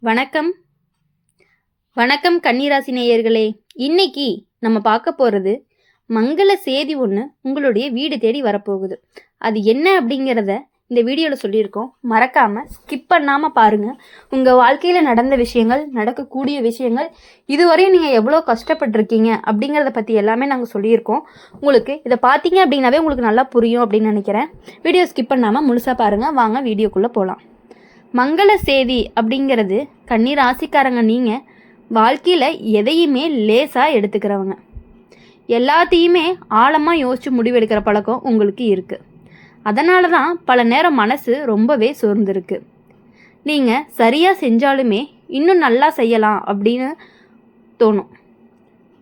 வணக்கம் வணக்கம் கன்னிராசி நேயர்களே. இன்னைக்கு நம்ம பார்க்க போகிறது மங்கள செய்தி ஒன்று உங்களுடைய வீடு தேடி வரப்போகுது. அது என்ன அப்படிங்கிறத இந்த வீடியோவில் சொல்லியிருக்கோம். மறக்காமல் ஸ்கிப் பண்ணாமல் பாருங்கள். உங்கள் வாழ்க்கையில் நடந்த விஷயங்கள், நடக்கக்கூடிய விஷயங்கள், இதுவரையும் நீங்கள் எவ்வளோ கஷ்டப்பட்டிருக்கீங்க அப்படிங்கிறத பற்றி எல்லாமே நாங்கள் சொல்லியிருக்கோம். உங்களுக்கு இதை பார்த்தீங்க அப்படின்னாவே உங்களுக்கு நல்லா புரியும் அப்படின்னு நினைக்கிறேன். வீடியோ ஸ்கிப் பண்ணாமல் முழுசாக பாருங்கள். வாங்க வீடியோக்குள்ளே போகலாம். மங்கள செய்தி அப்படிங்கிறது கன்னி ராசிக்காரங்க, நீங்கள் வாழ்க்கையில் எதையுமே லேசாக எடுத்துக்கிறவங்க. எல்லாத்தையுமே ஆழமாக யோசித்து முடிவெடுக்கிற பழக்கம் உங்களுக்கு இருக்குது. அதனால தான் பல நேரம் மனசு ரொம்பவே சோர்ந்துருக்கு. நீங்கள் சரியாக செஞ்சாலுமே இன்னும் நல்லா செய்யலாம் அப்படின்னு தோணும்.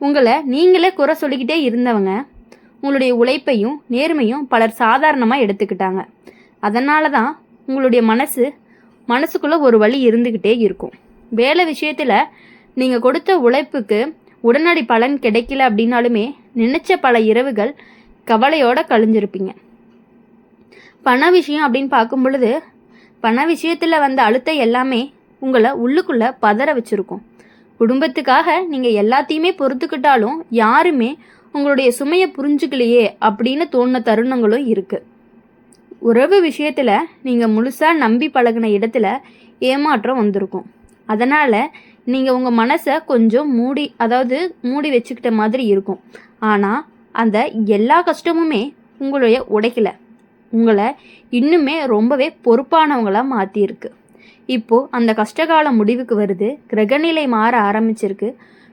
உங்களை நீங்களே குறை சொல்லிக்கிட்டே இருந்தவங்க உங்களுடைய உழைப்பையும் நேர்மையும் பலர் சாதாரணமாக எடுத்துக்கிட்டாங்க. அதனால தான் உங்களுடைய மனசுக்குள்ளே ஒரு வழி இருந்துக்கிட்டே இருக்கும். வேலை விஷயத்தில் நீங்கள் கொடுத்த உழைப்புக்கு உடனடி பலன் கிடைக்கல அப்படின்னாலுமே நினச்ச பல இரவுகள் கவலையோடு கழிஞ்சிருப்பீங்க. பண விஷயம் அப்படின்னு பார்க்கும் பொழுது பண விஷயத்தில் வந்த அழுத்தம் எல்லாமே உங்களை உள்ளுக்குள்ளே பதற வச்சுருக்கும். குடும்பத்துக்காக நீங்கள் எல்லாத்தையுமே பொறுத்துக்கிட்டாலும் யாருமே உங்களுடைய சுமையை புரிஞ்சுக்கலையே அப்படின்னு தோணுன தருணங்களும் இருக்குது. உறவு விஷயத்தில் நீங்கள் முழுசாக நம்பி பழகின இடத்துல ஏமாற்றம் வந்திருக்கும். அதனால் நீங்கள் உங்கள் மனசை கொஞ்சம் மூடி வச்சுக்கிட்ட மாதிரி இருக்கும். ஆனால் அந்த எல்லா கஷ்டமுமே உங்களுடைய உடைக்கலை, உங்களை இன்னுமே ரொம்பவே பொறுப்பானவங்களாக மாற்றியிருக்கு. இப்போது அந்த கஷ்டகால முடிவுக்கு வருது. கிரகநிலை மாற ஆரம்பிச்சிருக்கு.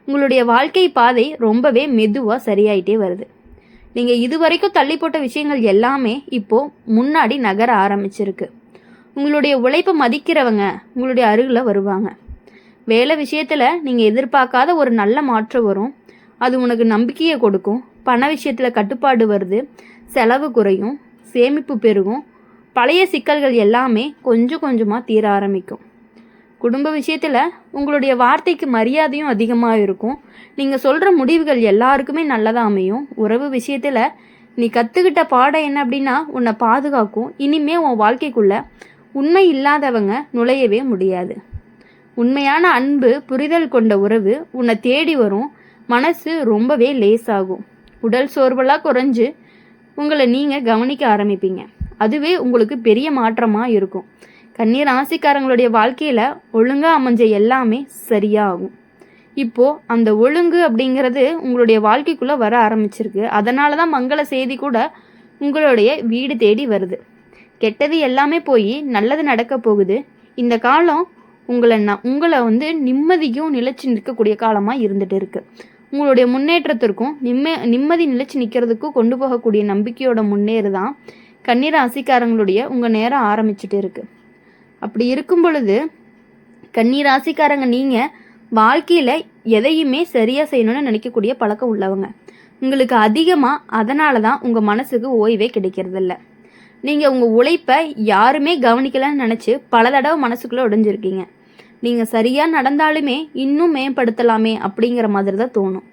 உங்களுடைய வாழ்க்கை பாதை ரொம்பவே மெதுவாக சரியாயிட்டே வருது. நீங்கள் இதுவரைக்கும் தள்ளி போட்ட விஷயங்கள் எல்லாமே இப்போது முன்னாடி நகர ஆரம்பிச்சிருக்கு. உங்களுடைய உழைப்பை மதிக்கிறவங்க உங்களுடைய அருகில் வருவாங்க. வேலை விஷயத்தில் நீங்கள் எதிர்பார்க்காத ஒரு நல்ல மாற்றம் வரும். அது உனக்கு நம்பிக்கையை கொடுக்கும். பண விஷயத்தில் கட்டுப்பாடு வருது. செலவு குறையும், சேமிப்பு பெருகும். பழைய சிக்கல்கள் எல்லாமே கொஞ்சம் கொஞ்சமாக தீர ஆரம்பிக்கும். குடும்ப விஷயத்தில் உங்களுடைய வார்த்தைக்கு மரியாதையும் அதிகமாக இருக்கும். நீங்கள் சொல்கிற முடிவுகள் எல்லாருக்குமே நல்லதாக அமையும். உறவு விஷயத்தில் நீ கற்றுக்கிட்ட பாடம் என்ன அப்படின்னா உன்னை பாதுகாக்கும். இனிமே உன் வாழ்க்கைக்குள்ளே உண்மை இல்லாதவங்க நுழையவே முடியாது. உண்மையான அன்பு, புரிதல் கொண்ட உறவு உன்னை தேடி வரும். மனசு ரொம்பவே லேசாகும். உடல் சோர்வெல்லாம் குறைஞ்சு உங்களை நீங்கள் கவனிக்க ஆரம்பிப்பீங்க. அதுவே உங்களுக்கு பெரிய மாற்றமாக இருக்கும். கன்னி ராசிக்காரங்களுடைய வாழ்க்கையில் ஒழுங்காக அமைஞ்ச எல்லாமே சரியாகும். இப்போது அந்த ஒழுங்கு அப்படிங்கிறது உங்களுடைய வாழ்க்கைக்குள்ளே வர ஆரம்பிச்சிருக்கு. அதனால தான் மங்கள செய்தி கூட உங்களுடைய வீடு தேடி வருது. கெட்டது எல்லாமே போய் நல்லது நடக்க போகுது. இந்த காலம் உங்களை நிம்மதியும் நிலைச்சி நிற்கக்கூடிய காலமாக இருந்துகிட்டு இருக்குது. உங்களுடைய முன்னேற்றத்திற்கும் நிம்மதி நிலைச்சி நிற்கிறதுக்கும் கொண்டு போகக்கூடிய நம்பிக்கையோட முன்னேறுதான் கன்னி ராசிக்காரங்களுடைய உங்கள் நேரம் ஆரம்பிச்சுட்டு இருக்குது. அப்படி இருக்கும் பொழுது கன்னி ராசிக்காரங்க, நீங்கள் வாழ்க்கையில் எதையுமே சரியாக செய்யணும்னு நினைக்கக்கூடிய பழக்கம் உள்ளவங்க. உங்களுக்கு அதிகமாக அதனால தான் உங்கள் மனசுக்கு ஓய்வே கிடைக்கிறதில்ல. நீங்கள் உங்கள் உழைப்பை யாருமே கவனிக்கலன்னு நினச்சி பல தடவை மனசுக்குள்ளே உடைஞ்சிருக்கீங்க. நீங்கள் சரியாக நடந்தாலுமே இன்னும் மேம்படுத்தலாமே அப்படிங்கிற மாதிரி தான் தோணும்.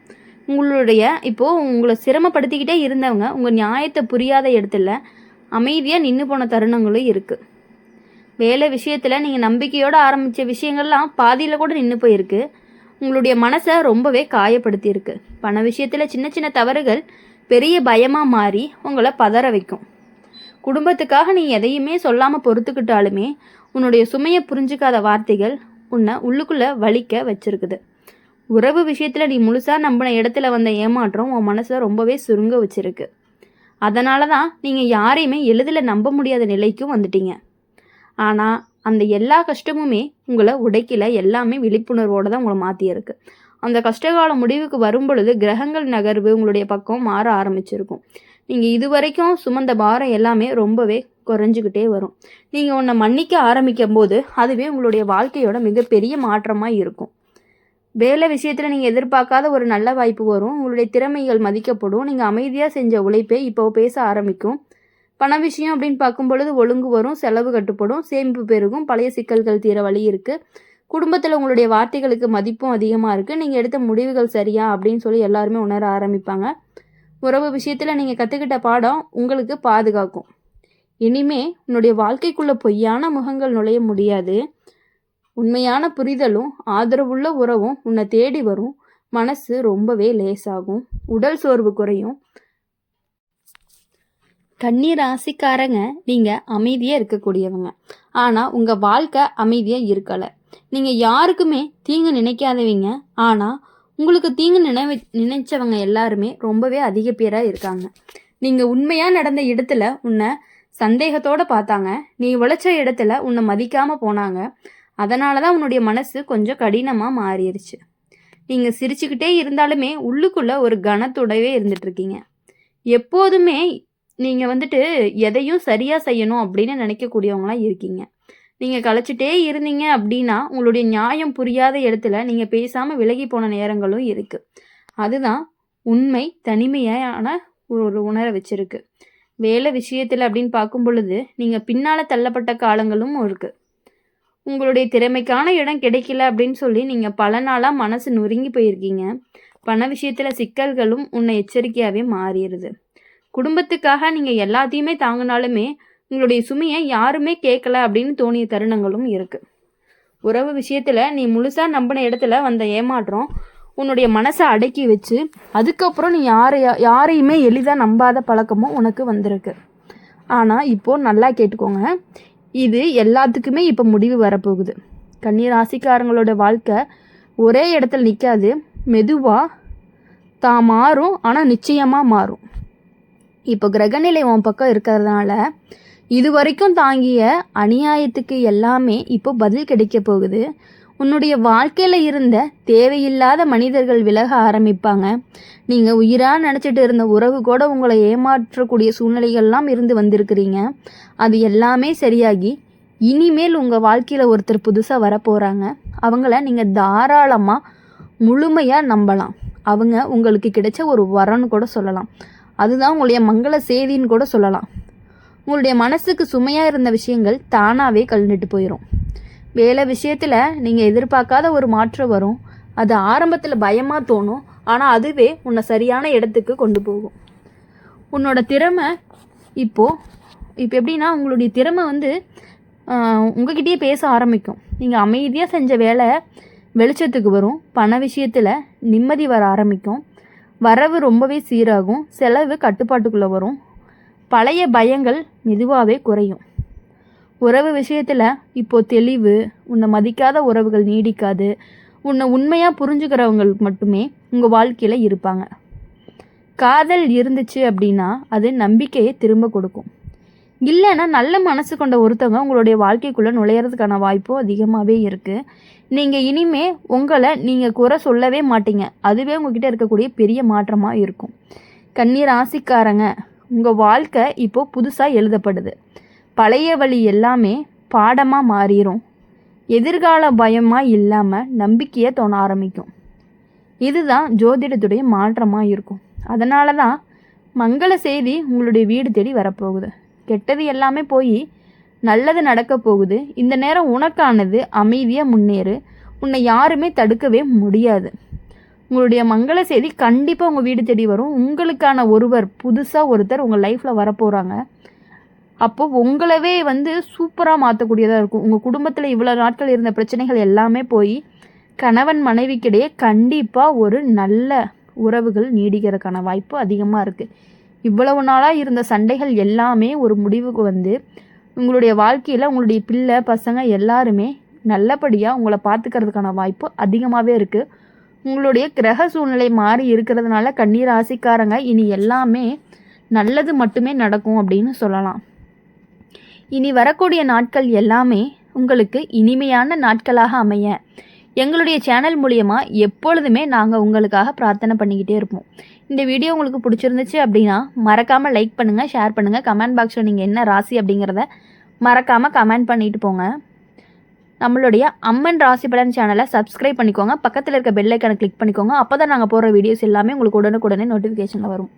உங்களை சிரமப்படுத்திக்கிட்டே இருந்தவங்க உங்கள் நியாயத்தை புரியாத இடத்துல அமைதியாக நின்று போன தருணங்களும் இருக்குது. வேலை விஷயத்தில் நீங்கள் நம்பிக்கையோடு ஆரம்பித்த விஷயங்கள்லாம் பாதியில் கூட நின்று போயிருக்கு. உங்களுடைய மனசை ரொம்பவே காயப்படுத்தியிருக்கு. பண விஷயத்தில் சின்ன சின்ன தவறுகள் பெரிய பயமாக மாறி உங்களை பதற வைக்கும். குடும்பத்துக்காக நீ எதையுமே சொல்லாமல் பொறுத்துக்கிட்டாலுமே உன்னுடைய சுமையை புரிஞ்சிக்காத வார்த்தைகள் உன்னை உள்ளுக்குள்ளே வலிக்க வச்சிருக்குது. உறவு விஷயத்தில் நீ முழுசாக நம்பின இடத்துல வந்த ஏமாற்றம் உன் மனசை ரொம்பவே சுருங்க வச்சிருக்கு. அதனால தான் நீங்கள் யாரையுமே எளிதில் நம்ப முடியாத நிலைக்கும் வந்துட்டீங்க. ஆனால் அந்த எல்லா கஷ்டமுமே உங்களை உடைக்கல, எல்லாமே விழிப்புணர்வோடு தான் உங்களை மாற்றியிருக்கு. அந்த கஷ்டகால முடிவுக்கு வரும் பொழுது கிரகங்கள் நகர்வு உங்களுடைய பக்கம் மாற ஆரம்பிச்சிருக்கும். நீங்கள் இதுவரைக்கும் சுமந்த பாரம் எல்லாமே ரொம்பவே குறைஞ்சிக்கிட்டே வரும். நீங்கள் உன்னை மன்னிக்க ஆரம்பிக்கும் போது அதுவே உங்களுடைய வாழ்க்கையோட மிகப்பெரிய மாற்றமாக இருக்கும். வேலை விஷயத்தில் நீங்கள் எதிர்பார்க்காத ஒரு நல்ல வாய்ப்பு வரும். உங்களுடைய திறமைகள் மதிக்கப்படும். நீங்கள் அமைதியாக செஞ்ச உழைப்பே இப்போ பேச ஆரம்பிக்கும். பண விஷயம் அப்படின்னு பார்க்கும் பொழுது ஒழுங்கு வரும், செலவு கட்டுப்படும், சேமிப்பு பெருகும், பழைய சிக்கல்கள் தீர வழி இருக்குது. குடும்பத்தில் உங்களுடைய வார்த்தைகளுக்கு மதிப்பும் அதிகமாக இருக்குது. நீங்கள் எடுத்த முடிவுகள் சரியா அப்படின்னு சொல்லி எல்லாருமே உணர ஆரம்பிப்பாங்க. உறவு விஷயத்தில் நீங்கள் கற்றுக்கிட்ட பாடம் உங்களுக்கு பாதுகாக்கும். இனிமே உன்னுடைய வாழ்க்கைக்குள்ளே பொய்யான முகங்கள் நுழைய முடியாது. உண்மையான புரிதலும் ஆதரவுள்ள உறவும் உன்னை தேடி வரும். மனசு ரொம்பவே லேசாகும். உடல் சோர்வு குறையும். கன்னி ராசிக்காரங்க நீங்கள் அமைதியாக இருக்கக்கூடியவங்க. ஆனால் உங்கள் வாழ்க்கை அமைதியாக இருக்கலை. நீங்கள் யாருக்குமே தீங்கு நினைக்காதவங்க. ஆனால் உங்களுக்கு தீங்கு நினைச்சவங்க எல்லாருமே ரொம்பவே அதிக பேராக இருக்காங்க. நீங்கள் உண்மையாக நடந்த இடத்துல உன்னை சந்தேகத்தோடு பார்த்தாங்க. நீ உழைச்ச இடத்துல உன்னை மதிக்காமல் போனாங்க. அதனால தான் உன்னுடைய மனசு கொஞ்சம் கடினமாக மாறிடுச்சு. நீங்கள் சிரிச்சுக்கிட்டே இருந்தாலுமே உள்ளுக்குள்ளே ஒரு கனத்தோடவே இருந்துகிட்ருக்கீங்க. எப்போதுமே நீங்கள் எதையும் சரியாக செய்யணும் அப்படின்னு நினைக்கக்கூடியவங்களாம் இருக்கீங்க. நீங்கள் கலைச்சிட்டே இருந்தீங்க அப்படின்னா உங்களுடைய நியாயம் புரியாத இடத்துல நீங்கள் பேசாமல் விலகி போன நேரங்களும் இருக்குது. அதுதான் உண்மை தனிமையான ஒரு உணர வச்சிருக்கு. வேலை விஷயத்தில் அப்படின்னு பார்க்கும் பொழுது நீங்கள் பின்னால் தள்ளப்பட்ட காலங்களும் இருக்குது. உங்களுடைய திறமைக்கான இடம் கிடைக்கல அப்படின்னு சொல்லி நீங்கள் பல நாளாக மனசு நொறுங்கி போயிருக்கீங்க. பண விஷயத்தில் சிக்கல்களும் உன்னை எச்சரிக்கையாகவே மாறிடுது. குடும்பத்துக்காக நீங்கள் எல்லாத்தையுமே தாங்கினாலுமே உங்களுடைய சுமையை யாருமே கேட்கல அப்படின்னு தோணிய தருணங்களும் இருக்குது. உறவு விஷயத்தில் நீ முழுசாக நம்பின இடத்துல வந்த ஏமாற்றம் உன்னுடைய மனசை அடக்கி வச்சு அதுக்கப்புறம் நீ யாரையுமே எளிதாக நம்பாத பழக்கமும் உனக்கு வந்திருக்கு. ஆனால் இப்போது நல்லா கேட்டுக்கோங்க, இது எல்லாத்துக்குமே இப்போ முடிவு வரப்போகுது. கன்னி ராசிக்காரங்களோட வாழ்க்கை ஒரே இடத்துல நிற்காது. மெதுவாக தான் மாறும், ஆனால் நிச்சயமாக மாறும். இப்போ கிரகநிலை உன் பக்கம் இருக்கிறதுனால இது வரைக்கும் தாங்கிய அநியாயத்துக்கு எல்லாமே இப்போ பதில் கிடைக்க போகுது. உன்னுடைய வாழ்க்கையில் இருந்த தேவையில்லாத மனிதர்கள் விலக ஆரம்பிப்பாங்க. நீங்கள் உயிராக நினச்சிட்டு இருந்த உறவு கூட உங்களை ஏமாற்றக்கூடிய சூழ்நிலைகள்லாம் இருந்து வந்திருக்கிறீங்க. அது எல்லாமே சரியாகி இனிமேல் உங்கள் வாழ்க்கையில் ஒருத்தர் புதுசாக வரப்போகிறாங்க. அவங்கள நீங்கள் தாராளமாக முழுமையாக நம்பலாம். அவங்க உங்களுக்கு கிடைச்ச ஒரு வரன்னு கூட சொல்லலாம். அதுதான் உங்களுடைய மங்கள செய்தின்னு கூட சொல்லலாம். உங்களுடைய மனசுக்கு சுமையாக இருந்த விஷயங்கள் தானாகவே கழண்டுட்டு போயிடும். வேலை விஷயத்தில் நீங்கள் எதிர்பார்க்காத ஒரு மாற்றம் வரும். அது ஆரம்பத்தில் பயமாக தோணும், ஆனால் அதுவே உன்னை சரியான இடத்துக்கு கொண்டு போகும். உன்னோட திறமை இப்போ எப்படின்னா உங்களுடைய திறமை உங்ககிட்டயே பேச ஆரம்பிக்கும். நீங்கள் அமைதியாக செஞ்ச வேலை வெளிச்சத்துக்கு வரும். பண விஷயத்தில் நிம்மதி வர ஆரம்பிக்கும். வரவு ரொம்பவே சீராகும். செலவு கட்டுப்பாட்டுக்குள்ளே வரும். பழைய பயங்கள் மெதுவாகவே குறையும். உறவு விஷயத்தில் இப்போது தெளிவு. உன்னை மதிக்காத உறவுகள் நீடிக்காது. உன்னை உண்மையாக புரிஞ்சுக்கிறவங்களுக்கு மட்டுமே உங்கள் வாழ்க்கையில் இருப்பாங்க. காதல் இருந்துச்சு அப்படின்னா அது நம்பிக்கையை திரும்ப கொடுக்கும். இல்லைன்னா நல்ல மனசு கொண்ட ஒருத்தவங்க உங்களுடைய வாழ்க்கைக்குள்ளே நுழையிறதுக்கான வாய்ப்பும் அதிகமாகவே இருக்குது. நீங்கள் இனிமே உங்களை நீங்கள் குறை சொல்லவே மாட்டீங்க. அதுவே உங்ககிட்ட இருக்கக்கூடிய பெரிய மாற்றமாக இருக்கும். கன்னி ராசிக்காரங்க, உங்கள் வாழ்க்கை இப்போது புதுசாக எழுதப்படுது. பழைய வழி எல்லாமே பாடமாக மாறிடும். எதிர்கால பயமாக இல்லாமல் நம்பிக்கையை தோண ஆரம்பிக்கும். இதுதான் ஜோதிடத்துடைய மாற்றமாக இருக்கும். அதனால தான் மங்கள செய்தி உங்களுடைய வீடு தேடி வரப்போகுது. கெட்டது எல்லாமே போய் நல்லது நடக்க போகுது. இந்த நேரம் உனக்கானது. அமைதியாக முன்னேறு. உன்னை யாருமே தடுக்கவே முடியாது. உங்களுடைய மங்கள செய்தி கண்டிப்பாக உங்கள் வீடு தேடி வரும். உங்களுக்கான ஒருவர் புதுசாக ஒருத்தர் உங்கள் லைஃப்பில் வரப்போகிறாங்க. அப்போது உங்களவே சூப்பராக மாற்றக்கூடியதாக இருக்கும். உங்கள் குடும்பத்தில் இவ்வளோ நாட்கள் இருந்த பிரச்சனைகள் எல்லாமே போய் கணவன் மனைவிக்கிடையே கண்டிப்பாக ஒரு நல்ல உறவுகள் நீடிக்கிறதுக்கான வாய்ப்பு அதிகமாக இருக்குது. இவ்வளவு நாளாக இருந்த சண்டைகள் எல்லாமே ஒரு முடிவுக்கு உங்களுடைய வாழ்க்கையில் உங்களுடைய பிள்ளை பசங்க எல்லாருமே நல்லபடியாக உங்களை பார்த்துக்கிறதுக்கான வாய்ப்பு அதிகமாகவே இருக்குது. உங்களுடைய கிரக சூழ்நிலை மாறி இருக்கிறதுனால கன்னி ராசிக்காரங்க இனி எல்லாமே நல்லது மட்டுமே நடக்கும் அப்படின்னு சொல்லலாம். இனி வரக்கூடிய நாட்கள் எல்லாமே உங்களுக்கு இனிமையான நாட்களாக அமைய எங்களுடைய சேனல் மூலியமாக எப்பொழுதுமே நாங்கள் உங்களுக்காக பிரார்த்தனை பண்ணிக்கிட்டே இருப்போம். இந்த வீடியோ உங்களுக்கு பிடிச்சிருந்துச்சு அப்படின்னா மறக்காமல் லைக் பண்ணுங்கள், ஷேர் பண்ணுங்கள். கமெண்ட் பாக்ஸில் நீங்கள் என்ன ராசி அப்படிங்கிறத மறக்காமல் கமெண்ட் பண்ணிட்டு போங்க. நம்மளுடைய அம்மன் ராசி பலன் சேனலை சப்ஸ்கிரைப் பண்ணிக்கோங்க. பக்கத்தில் இருக்க பெல் ஐக்கானை கிளிக் பண்ணிக்கோங்க. அப்போ தான் நாங்கள் போடுற வீடியோஸ் எல்லாமே உங்களுக்கு உடனுக்குடனே நோட்டிஃபிகேஷனில் வரும்.